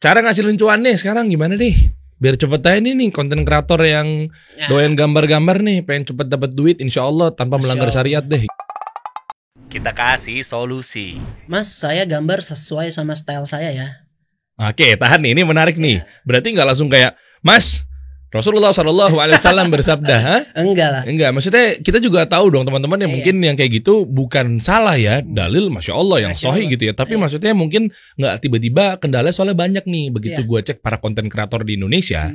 cara ngasilin cuan nih sekarang gimana deh? Biar cepet aja nih konten kreator yang doyan gambar-gambar nih, pengen cepet dapat duit insya Allah tanpa melanggar syariat deh. Kita kasih solusi. Mas, saya gambar sesuai sama style saya ya. Oke, tahan nih, ini menarik nih. Berarti nggak langsung kayak, Mas, Rasulullah SAW bersabda, ha? Enggak lah. Enggak, maksudnya kita juga tahu dong teman-teman yang mungkin yang kayak gitu bukan salah ya, dalil Masya Allah yang sahih gitu ya. Tapi maksudnya mungkin nggak tiba-tiba kendala soalnya banyak nih. Begitu gue cek para konten kreator di Indonesia,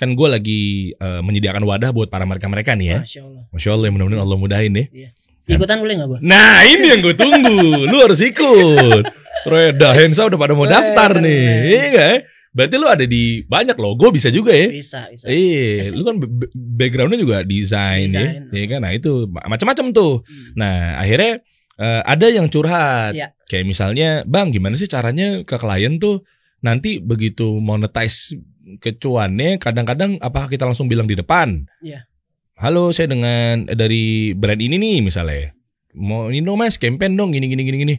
kan gue lagi menyediakan wadah buat para mereka nih ya. Masya Allah, mudah-mudahan Allah mudahin ya. Ikutan boleh gak gue? Nah ini yang gue tunggu, lu harus ikut. Reda, Hensa udah pada mau daftar nih, iya gak ya? Berarti lu ada di banyak logo bisa juga ya? Bisa. Iya, lu kan backgroundnya juga desain ya, ya kan? Nah itu macam-macam tuh. Nah akhirnya ada yang curhat, kayak misalnya, Bang, gimana sih caranya ke klien tuh nanti begitu monetize kecuannya, kadang-kadang apakah kita langsung bilang di depan? Iya. Halo, saya dari brand ini nih misalnya, mau ini dong mas, campaign dong, gini.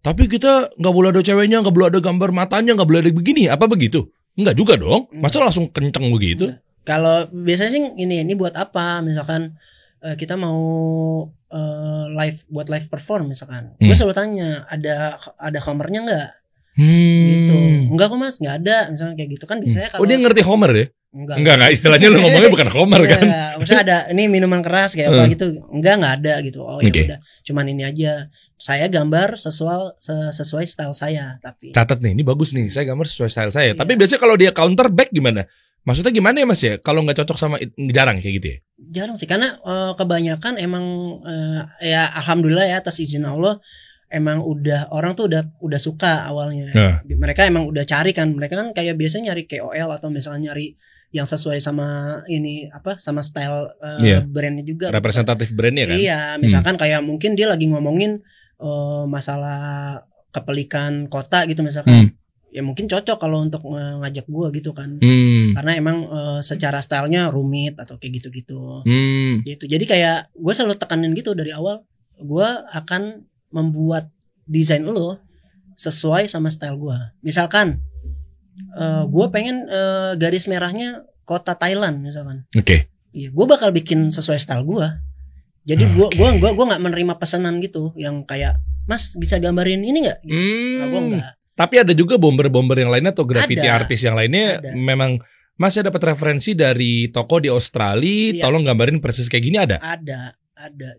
Tapi kita nggak boleh ada ceweknya, nggak boleh ada gambar matanya, nggak boleh ada begini, apa begitu? Nggak juga dong, masa langsung kenceng begitu? Kalau biasanya sih ini buat apa? Misalkan kita mau buat live perform misalkan, gue selalu tanya ada Homernya nggak? Gitu. Enggak kok mas, nggak ada. Misalnya kayak gitu kan biasanya kalau dia ngerti Homer ya? Enggak, istilahnya lu ngomongnya bukan Homer kan? Maksudnya ada ini minuman keras kayak apa gitu. Enggak ada gitu. Oh ya udah, cuman ini aja. Saya gambar sesuai style saya. Tapi catat nih, ini bagus nih. Saya gambar sesuai style saya. Tapi biasanya kalau dia counter back gimana? Maksudnya gimana ya mas ya? Kalau nggak cocok sama jarang kayak gitu ya? Jarang sih, karena kebanyakan emang ya alhamdulillah ya atas izin Allah. Emang orang tuh udah suka awalnya. Mereka emang udah cari kan. Mereka kan kayak biasanya nyari KOL atau misalnya nyari yang sesuai sama ini sama style brandnya juga. Representatif brandnya kan. Iya, misalkan kayak mungkin dia lagi ngomongin masalah kepelikan kota gitu misalkan. Ya mungkin cocok kalau untuk ngajak gua gitu kan. Karena emang secara stylenya rumit atau kayak gitu-gitu. Gitu. Jadi kayak gua selalu tekanin gitu dari awal. Gua akan membuat desain lo sesuai sama style gue. Misalkan gue pengen garis merahnya kota Thailand misalkan. Oke. Iya, gue bakal bikin sesuai style gue. Jadi gue nggak menerima pesanan gitu yang kayak Mas bisa gambarin ini nggak? Gitu. Nah, gue nggak. Tapi ada juga bomber yang lainnya atau graffiti artis yang lainnya memang Mas dapat referensi dari toko di Australia. Tolong gambarin persis kayak gini ada? Ada.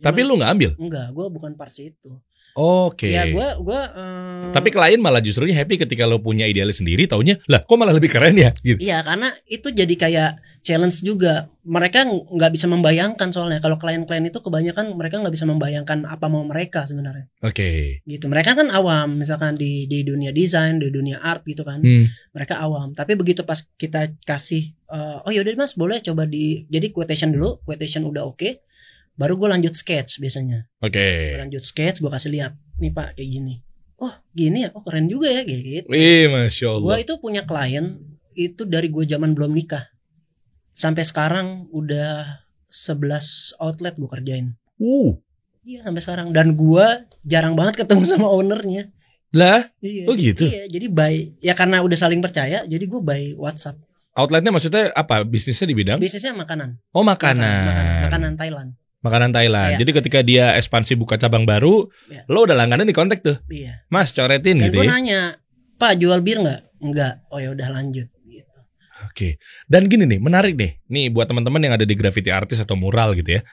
Tapi lu nggak ambil? Enggak, gue bukan parts itu. Oke. Ya gue. Tapi klien malah justru happy ketika lo punya idealis sendiri, taunya lah kok malah lebih keren ya? Gitu. Iya, karena itu jadi kayak challenge juga. Mereka nggak bisa membayangkan soalnya kalau klien-klien itu kebanyakan mereka nggak bisa membayangkan apa mau mereka sebenarnya. Oke. Gitu. Mereka kan awam, misalkan di dunia desain, di dunia art gitu kan. Mereka awam. Tapi begitu pas kita kasih, oh yaudah mas boleh coba jadi quotation dulu, quotation udah oke. Baru gue lanjut sketch biasanya. Gue lanjut sketch, gue kasih lihat nih pak kayak gini. Oh gini ya, oh keren juga ya gitu. Masya Allah. Gue itu punya klien itu dari gue zaman belum nikah sampai sekarang udah 11 outlet gue kerjain. Iya sampai sekarang, dan gue jarang banget ketemu sama ownernya. Lah? Iya, oh gitu. Iya, jadi ya karena udah saling percaya, jadi gue by WhatsApp. Outletnya maksudnya apa? Bisnisnya di bidang? Bisnisnya makanan. Oh makanan. Makanan Thailand. Makanan Thailand. Jadi ketika dia ekspansi buka cabang baru, lo udah langganan di kontak tuh. Iya. Mas coretin dan gitu ya. Gue nanya, Pak jual bir nggak? Enggak. Oh ya udah lanjut. Gitu. Oke. Dan gini nih, menarik nih. Nih buat teman-teman yang ada di graffiti artis atau mural gitu ya.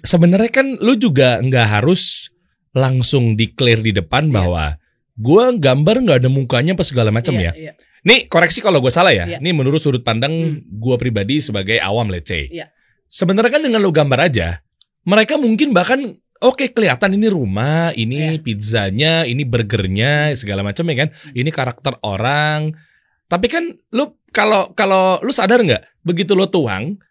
Sebenarnya kan lo juga nggak harus langsung declare di depan bahwa gue gambar nggak ada mukanya apa segala macam ya. Iya. Nih koreksi kalau gue salah ya. Nih menurut sudut pandang gue pribadi sebagai awam let's say. Iya. Sebenarnya kan dengan lo gambar aja, mereka mungkin bahkan oke, kelihatan ini rumah, ini pizzanya, ini burgernya, segala macam ya kan. Ini karakter orang. Tapi kan lu kalau lu sadar nggak, begitu lo tuang,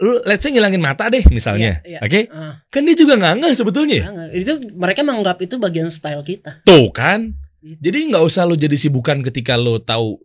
lu let's say ngilangin mata deh misalnya, oke? Kan dia juga nggak ngeh sebetulnya. Itu mereka menganggap itu bagian style kita. Tuh kan. Jadi nggak usah lo jadi sibukan ketika lo tahu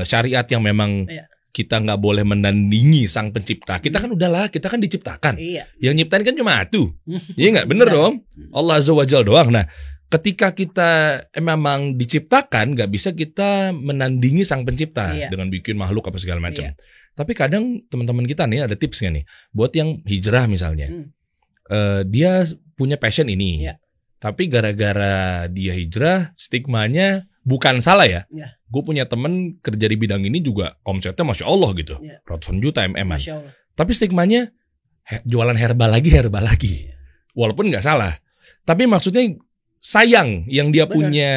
syariat yang memang kita nggak boleh menandingi sang pencipta. Kita kan udahlah, kita kan diciptakan. Yang nyiptain kan cuma satu. Iya nggak, bener dong. Allah Azza wa Jalla doang. Nah, ketika kita memang diciptakan, nggak bisa kita menandingi sang pencipta dengan bikin makhluk apa segala macam. Tapi kadang teman-teman kita nih ada tips nggak nih buat yang hijrah misalnya, dia punya passion ini, tapi gara-gara dia hijrah, stigmanya bukan salah ya. Gue punya temen kerja di bidang ini juga omsetnya masya Allah gitu, ratusan juta MM-an. Tapi stigmanya jualan herbal lagi, walaupun nggak salah. Tapi maksudnya sayang yang dia punya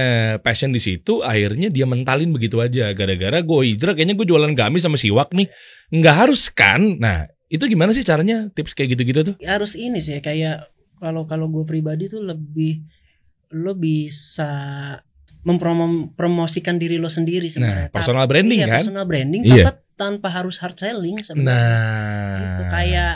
passion di situ, akhirnya dia mentalin begitu aja. Gara-gara gue hijrah, kayaknya gue jualan gamis sama siwak nih. Nggak harus kan? Nah, itu gimana sih caranya? Tips kayak gitu-gitu tuh? Harus ini sih, kayak kalau gue pribadi tuh lebih lo bisa mempromosikan diri lo sendiri sebenarnya. Nah, personal branding kan? Personal branding, tanpa harus hard selling sebenarnya. Gitu. Kayak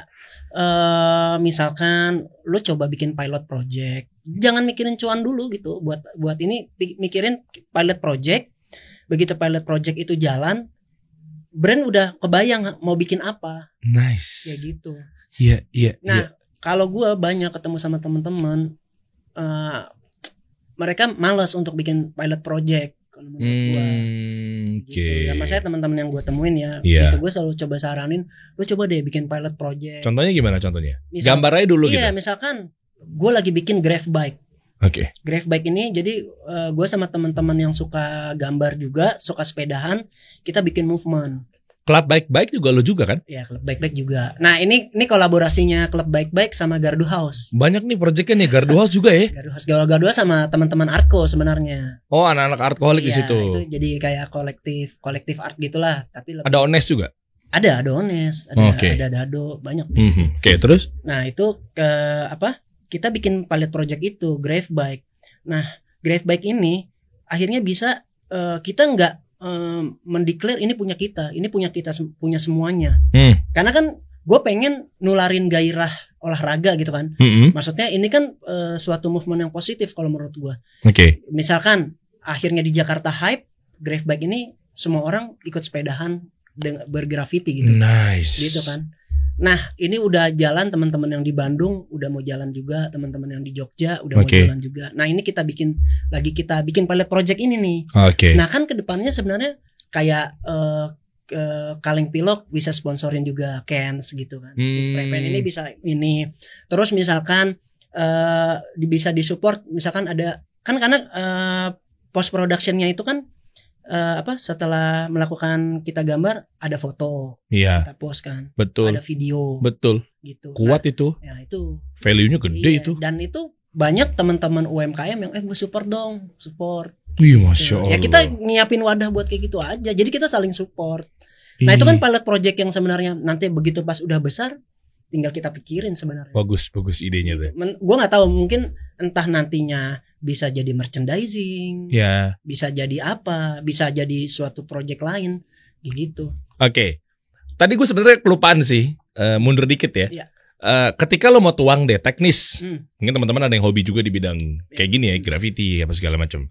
misalkan lo coba bikin pilot project. Jangan mikirin cuan dulu gitu. Buat ini mikirin pilot project. Begitu pilot project itu jalan, brand udah kebayang mau bikin apa. Nice. Ya gitu. Iya. Nah, kalau gue banyak ketemu sama teman-teman, mereka malas untuk bikin pilot project. Kalau menurut gue, gitu. Ya, maksudnya teman-teman yang gue temuin gitu, gue selalu coba saranin, lo coba deh bikin pilot project. Contohnya gimana contohnya? Gambar aja dulu gitu. Iya, misalkan gue lagi bikin graph bike. Graph bike ini jadi gue sama teman-teman yang suka gambar juga, suka sepedahan, kita bikin movement. Klub bike juga lo juga kan? Iya, klub bike juga. Nah, ini kolaborasinya klub bike sama Gardu House. Banyak nih proyeknya nih, Gardu House juga ya. Gardu House sama teman-teman Artco sebenarnya. Oh, anak-anak artkoholik di situ. Itu jadi kayak kolektif art gitulah, tapi ada Ones juga. Ada Ones, ada Dado, banyak di situ. Oke, terus? Nah, itu kita bikin pilot project itu graph bike. Nah, graph bike ini akhirnya bisa kita nggak mendeklar ini punya kita punya semuanya. Karena kan gue pengen nularin gairah olahraga gitu kan. Maksudnya ini kan suatu movement yang positif kalau menurut gue. Misalkan akhirnya di Jakarta hype, graph bike ini semua orang ikut sepedahan bergraffiti gitu. Nice. Gitu kan. Nah, ini udah jalan, teman-teman yang di Bandung udah mau jalan juga, teman-teman yang di Jogja udah mau jalan juga. Nah, ini kita bikin pilot project ini nih. Nah, kan kedepannya sebenarnya kayak Kaleng Pilok bisa sponsorin juga Cans gitu kan. Si spray pen ini bisa ini. Terus misalkan bisa disupport, misalkan ada kan karena post productionnya itu kan setelah melakukan kita gambar ada foto, kita post kan, ada video, gitu. Kuat kan? Itu, ya itu value-nya gede itu. Dan itu banyak teman-teman UMKM yang gue support. Masya Allah. Ya kita nyiapin wadah buat kayak gitu aja. Jadi kita saling support. Nah itu kan pilot project yang sebenarnya nanti begitu pas udah besar, tinggal kita pikirin sebenarnya. Bagus idenya tuh. Gue nggak tahu, mungkin entah nantinya bisa jadi merchandising, bisa jadi apa, bisa jadi suatu project lain, gitu. Tadi gue sebenarnya kelupaan sih, mundur dikit ya. Ketika lo mau tuang deh teknis, mungkin teman-teman ada yang hobi juga di bidang kayak gini ya, graffiti apa segala macam.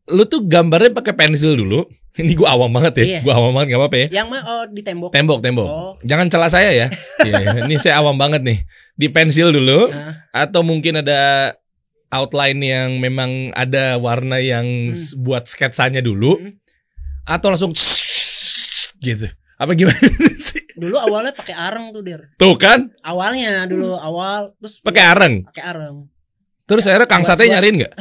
Lo tuh gambarnya pakai pensil dulu. Ini gue awam banget ya, gue awam banget, nggak apa-apa ya. Yang di tembok. Tembok. Jangan celah saya ya. Ini saya awam banget nih. Di pensil dulu, atau mungkin ada outline yang memang ada warna yang buat sketsanya dulu, atau langsung gitu. Apa gimana sih? Dulu awalnya pakai areng tuh, Dir. Tuh kan? Awalnya terus pakai areng. Terus akhirnya Kang Sate nyariin nggak?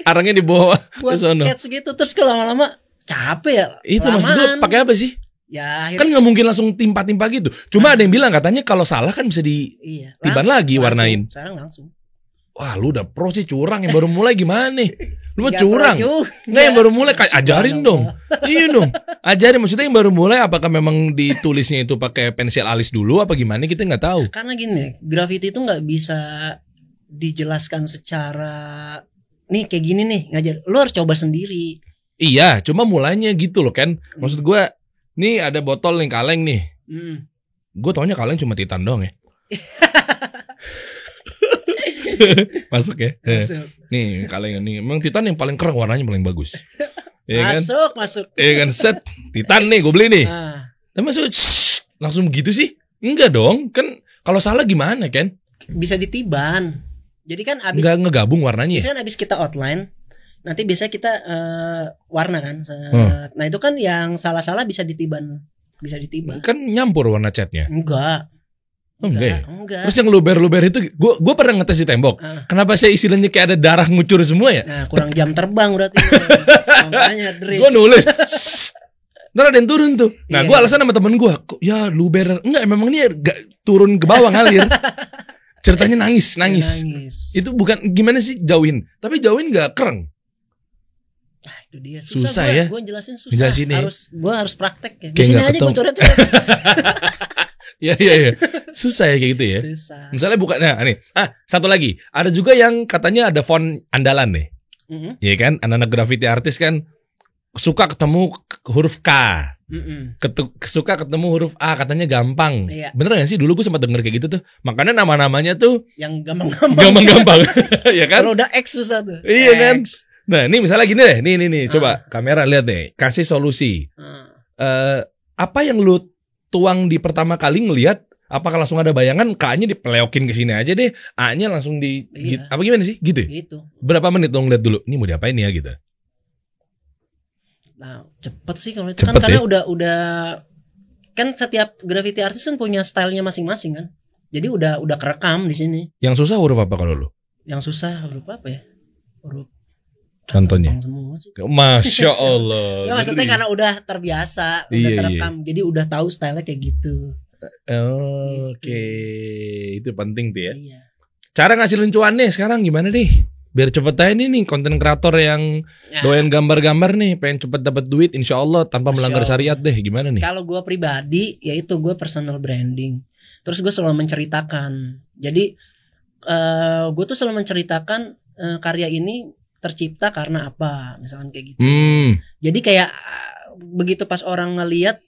Arengnya dibawa buat skets gitu, terus lama-lama capek ya. Itu maksud gue pakai apa sih? Ya kan nggak mungkin langsung timpa-timpa gitu. Cuma ada yang bilang katanya kalau salah kan bisa tiban lagi warnain. Sekarang langsung. Wah, lu udah pro sih, curang yang baru mulai gimana nih? Lu mah curang. Nggak, yang baru mulai ajarin dong. Iya dong. Ajarin, maksudnya yang baru mulai apakah memang ditulisnya itu pakai pensil alis dulu apa gimana, kita nggak tahu. Karena gini, graffiti itu nggak bisa dijelaskan secara nih kayak gini nih, ngajar. Lu harus coba sendiri. Iya, cuma mulainya gitu loh kan. Maksud gue, nih ada botol nih kaleng nih. Gue taunya kaleng cuma Titan doang ya. Masuk ya. Nih kaleng nih, emang Titan yang paling keren, warnanya paling bagus. Ya masuk. Iya kan, set Titan nih gue beli nih. Tapi masuk langsung gitu sih? Enggak dong, kan kalau salah gimana kan? Bisa ditiban. Jadi kan abis nggak ngegabung warnanya. Biasanya kan abis kita outline, nanti biasanya kita warna kan. Nah itu kan yang salah-salah bisa ditiban. Kan nyampur warna catnya. Enggak. Enggak. Terus yang luber-luber itu, gue pernah ngetes di tembok. Kenapa saya istilahnya kayak ada darah ngucur semua ya? Nah kurang jam terbang berarti. Makanya gue nulis. Ntar ada yang turun tuh. Nah gue alasan sama temen gue, ya luber. Enggak, memang ini gak turun ke bawah ngalir. Ceritanya nangis. Itu bukan gimana sih jauhin. Tapi jauhin gak kereng. Nah, itu dia susah ya. Gue jelasin susah. Gue harus praktek ya. Di sini aja gue coret-coret. Iya. Susah ya kayak gitu ya. Susah. Misalnya bukan, nah nih. Satu lagi. Ada juga yang katanya ada font andalan nih. Iya kan? Anak-anak graffiti artis kan suka ketemu huruf K. Suka ketemu huruf A, katanya gampang. Iya. Bener gak sih? Dulu gue sempat denger kayak gitu tuh. Makanya nama-namanya tuh yang gampang. Ya kan? Kalau udah X susah tuh. Iya kan? Nah ini misalnya gini deh. Nih coba kamera lihat deh. Kasih solusi. Apa yang lu tuang di pertama kali ngelihat? Apakah langsung ada bayangan? K-nya dipeleokin ke sini aja deh. A-nya langsung apa gimana sih? Gitu. Berapa menit dong lihat dulu. Ini mau diapain ya gitu. Nah, cepet sih kalau itu kan karena udah kan setiap graffiti artis kan punya stylenya masing-masing kan. Jadi udah kerekam di sini. Yang susah huruf apa kalau lu? Yang susah huruf apa ya? Huruf contohnya. Masya Allah. Ya, maksudnya karena udah terbiasa, udah terekam. Jadi udah tahu stylenya kayak gitu. Oke. Itu penting tuh ya. Iya. Cara ngasilin cuannya sekarang gimana deh? Biar cepet aja nih konten kreator yang doyan gambar-gambar nih, pengen cepet dapat duit insya Allah tanpa melanggar syariat deh. Gimana nih? Kalau gue pribadi, yaitu gue personal branding. Terus gue selalu menceritakan. Jadi gue tuh selalu menceritakan karya ini tercipta karena apa, misalkan kayak gitu. Jadi kayak begitu pas orang ngelihat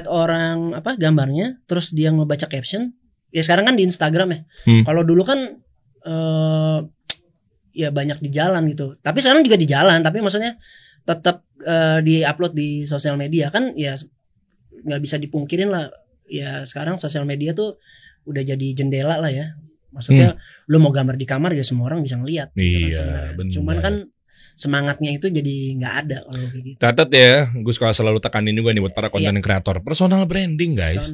orang apa gambarnya, terus dia ngebaca caption. Ya sekarang kan di Instagram ya. Kalau dulu kan ya banyak di jalan gitu. Tapi sekarang juga di jalan, tapi maksudnya tetap di-upload di sosial media kan ya nggak bisa dipungkirin lah. Ya sekarang sosial media tuh udah jadi jendela lah ya. Maksudnya lu mau gambar di kamar ya semua orang bisa ngelihat. Iya, benar. Cuman kan semangatnya itu jadi nggak ada kalau kayak gitu. Catat ya, gue suka selalu tekanin juga nih buat para konten kreator. Personal branding guys.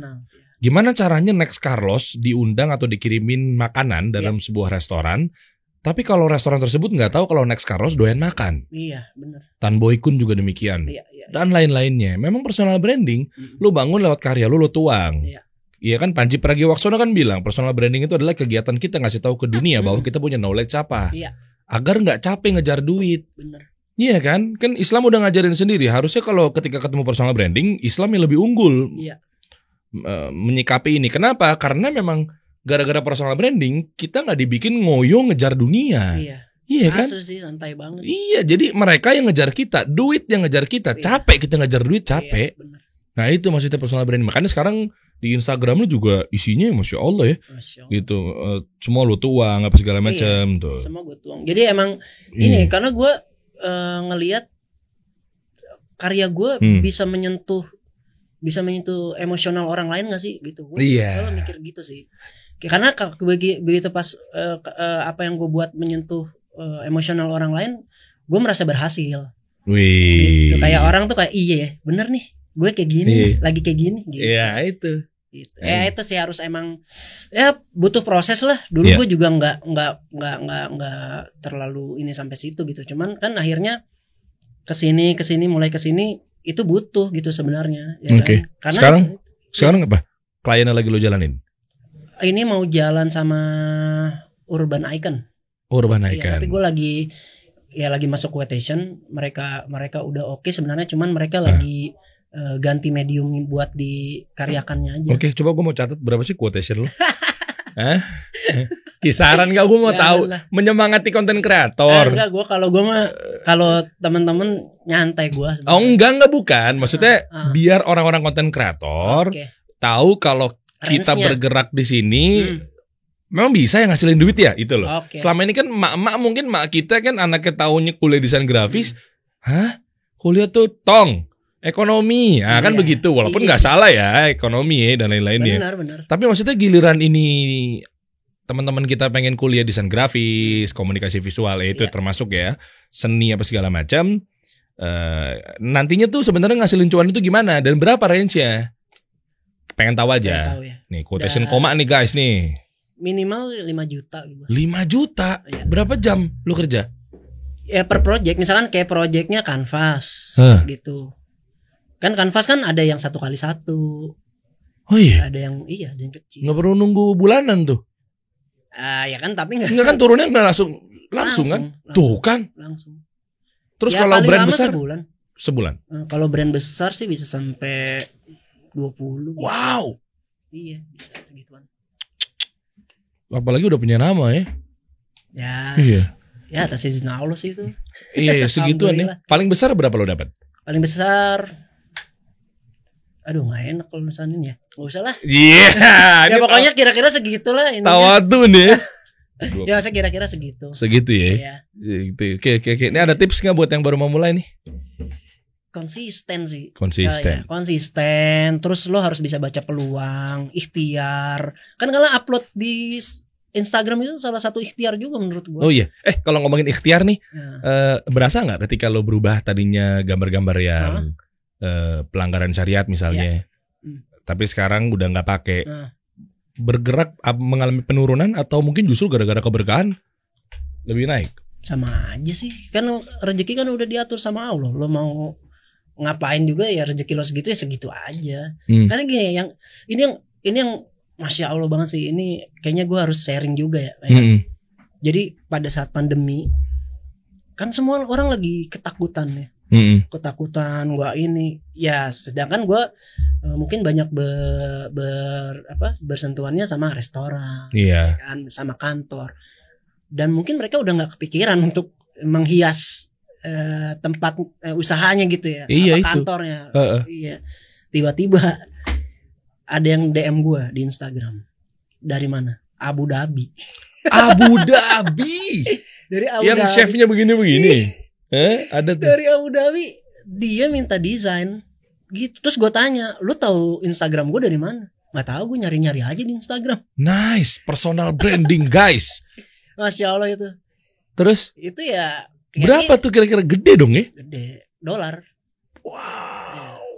Gimana caranya Next Carlos diundang atau dikirimin makanan dalam sebuah restoran? Tapi kalau restoran tersebut nggak tahu kalau Next Carlos doyan makan. Iya, benar. Tan Boy Kun juga demikian. Iya. Dan lain-lainnya. Memang personal branding, lu bangun lewat karya lu tuang. Iya kan, Panji Pragiwaksono kan bilang personal branding itu adalah kegiatan kita ngasih tahu ke dunia bahwa kita punya knowledge apa. Iya. Agar nggak capek ngejar duit. Benar. Iya kan? Kan Islam udah ngajarin sendiri. Harusnya kalau ketika ketemu personal branding, Islam yang lebih unggul. Iya. Menyikapi ini. Kenapa? Karena memang gara-gara personal branding kita nggak dibikin ngoyo ngejar dunia. Iya kan? Asli sih, santai banget. Iya, jadi mereka yang ngejar kita, duit yang ngejar kita. Capek kita ngejar duit, capek. Iya, nah itu maksudnya personal branding. Makanya sekarang di Instagram lu juga isinya Masya Allah ya. Gitu. Semua lu tuang apa segala macam tuh. Semua gue tuang. Jadi emang ini karena gue ngelihat karya gue bisa menyentuh emosional orang lain gak sih gitu. Gue selalu mikir gitu sih. Karena begitu pas apa yang gue buat menyentuh emosional orang lain, gue merasa berhasil. Gitu. Kayak orang tuh kayak iya bener nih, gue kayak gini, lagi kayak gini. Gitu. Iya itu. Gitu. Itu sih harus emang ya butuh proses lah. Dulu gue juga nggak terlalu ini sampai situ gitu. Cuman kan akhirnya kesini mulai kesini itu butuh gitu sebenarnya. Ya kan? Karena sekarang apa? Kliennya lagi lo jalanin? Ini mau jalan sama Urban Icon. Ya, tapi gue lagi masuk quotation. Mereka udah oke sebenarnya. Cuman mereka lagi ganti medium buat dikaryakannya aja. Oke, coba gue mau catat berapa sih quotation lu? Kisaran gak? Gue mau tahu. Menyemangati konten kreator. Enggak, kalau teman-teman nyantai gue. Oh enggak bukan. Maksudnya biar orang-orang konten kreator tahu kalau kita bergerak di sini. Memang bisa yang ngasilin duit ya itu loh. Selama ini kan mak mungkin mak kita kan anaknya tahunya kuliah desain grafis. Kuliah tuh ekonomi, kan begitu. Walaupun nggak salah ya ekonomi dan lain-lainnya. Benar. Tapi maksudnya giliran ini teman-teman kita pengen kuliah desain grafis, komunikasi visual, itu termasuk ya seni apa segala macam. Nantinya tuh sebenarnya ngasilin cuan itu gimana dan berapa range-nya? Pengen tahu aja. Tahu ya. Nih quotation koma nih guys nih. Minimal 5 juta gitu. 5 juta? Ya. Berapa jam lu kerja? Ya per project, misalkan kayak projectnya kanvas gitu. Kan kanvas kan ada yang 1x1. Oh iya. Ada yang kecil. Nggak perlu nunggu bulanan tuh. Ya kan tapi nggak kan turunnya nggak langsung kan? Tuh kan. Langsung. Terus ya, kalau brand besar sebulan. Kalau brand besar sih bisa sampai 20. Wow. Iya, bisa segituan. Apalagi udah punya nama ya. Ya. Iya. Ya atas izin Allah sih itu. Iya, segituan nih. Paling besar berapa lo dapat? Paling besar, aduh nggak enak kalau misalnya ya, nggak usah lah. Iya. Ya pokoknya kira-kira segitulah ini. Tawadun ya. Ya saya kira-kira segitu. Segitu ya. Iya. Gitu. Oke. Ini ada tips nggak buat yang baru mau mulai nih? Konsisten sih. Konsisten. Ya, konsisten. Terus lo harus bisa baca peluang, ikhtiar. Kan kalau upload di Instagram itu salah satu ikhtiar juga menurut gua. Oh iya. Kalau ngomongin ikhtiar nih, berasa nggak ketika lo berubah tadinya gambar-gambar yang pelanggaran syariat misalnya, tapi sekarang udah nggak pakai, bergerak mengalami penurunan atau mungkin justru gara-gara keberkahan lebih naik? Sama aja sih. Kan rezeki kan udah diatur sama Allah. Lo mau ngapain juga ya rezeki lo segitu ya segitu aja. Karena gini ini yang Masya Allah banget sih. Ini kayaknya gue harus sharing juga ya. Jadi pada saat pandemi kan semua orang lagi ketakutan ya. Ketakutan gue ini ya, sedangkan gue mungkin banyak bersentuhannya sama restoran, kan, sama kantor, dan mungkin mereka udah nggak kepikiran untuk menghias tempat usahanya gitu ya, kantornya. Iya, tiba-tiba ada yang DM gue di Instagram. Dari mana? Abu Dhabi. Abu Dhabi. Dari Abu yang Dhabi. chefnya begini-begini. Ada tuh. Dari Abu Dhabi. Dia minta desain gitu. Terus gue tanya, lu tahu Instagram gue dari mana? Nggak tahu, gue nyari-nyari aja di Instagram. Nice, personal branding guys. Masya Allah itu. Terus? Itu ya. Berapa tuh kira-kira, gede dong ya? Gede, $. Wow.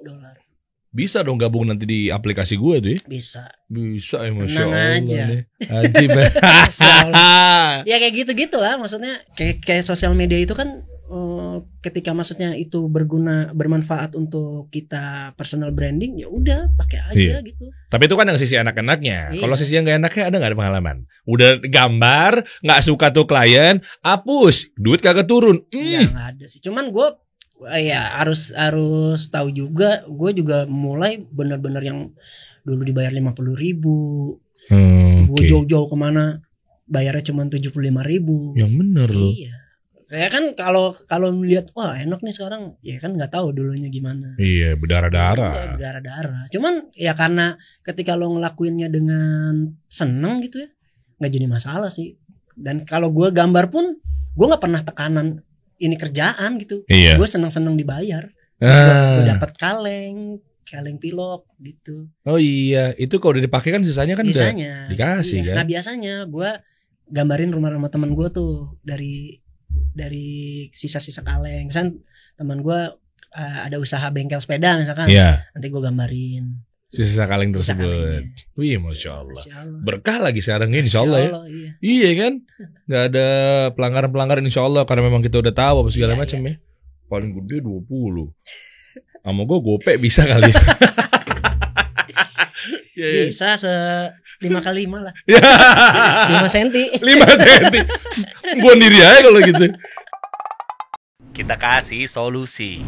Ya, $. Bisa dong gabung nanti di aplikasi gue tuh ya? Bisa ya, Masya Allah aja. Ajib. Ya kayak gitu-gitu lah. Maksudnya kayak sosial media itu kan ketika maksudnya itu bermanfaat untuk kita personal branding, ya udah pakai aja gitu. Tapi itu kan yang sisi enak-enaknya. Iya. Kalau sisi yang gak enaknya ada nggak ada pengalaman? Udah gambar nggak suka tuh klien, hapus, duit kagak turun. Ya nggak ada sih. Cuman gue ya harus tahu juga. Gue juga mulai benar-benar yang dulu dibayar 50.000. Gue jauh-jauh kemana bayarnya cuma 75.000. Yang bener loh. Iya. Saya kan kalau melihat wah enak nih sekarang, ya kan nggak tahu dulunya gimana. Iya, berdarah-darah. Berdarah-darah. Cuman ya karena ketika lo ngelakuinnya dengan seneng gitu ya, nggak jadi masalah sih. Dan kalau gue gambar pun, gue nggak pernah tekanan ini kerjaan gitu. Iya. Gue seneng-seneng dibayar. Gue dapat kaleng pilok gitu. Oh iya, itu kalau udah dipakai kan sisanya kan udah dikasih kan. Nah biasanya gue gambarin rumah-rumah teman gue tuh dari sisa-sisa kaleng. Misalnya teman gue ada usaha bengkel sepeda misalkan, nanti gue gambarin sisa kaleng tersebut. Wih, Masya Allah. Berkah lagi sekarang ini, Insya Allah ya. Iya kan, nggak ada pelanggaran-pelanggaran Insya Allah, karena memang kita udah tahu apa segala macam ya. Paling gede 20. Sama gue gopek bisa kali. Bisa 5x5 lah. 5 senti. 5 senti. Gue sendiri aja kalau gitu. Kita kasih solusi.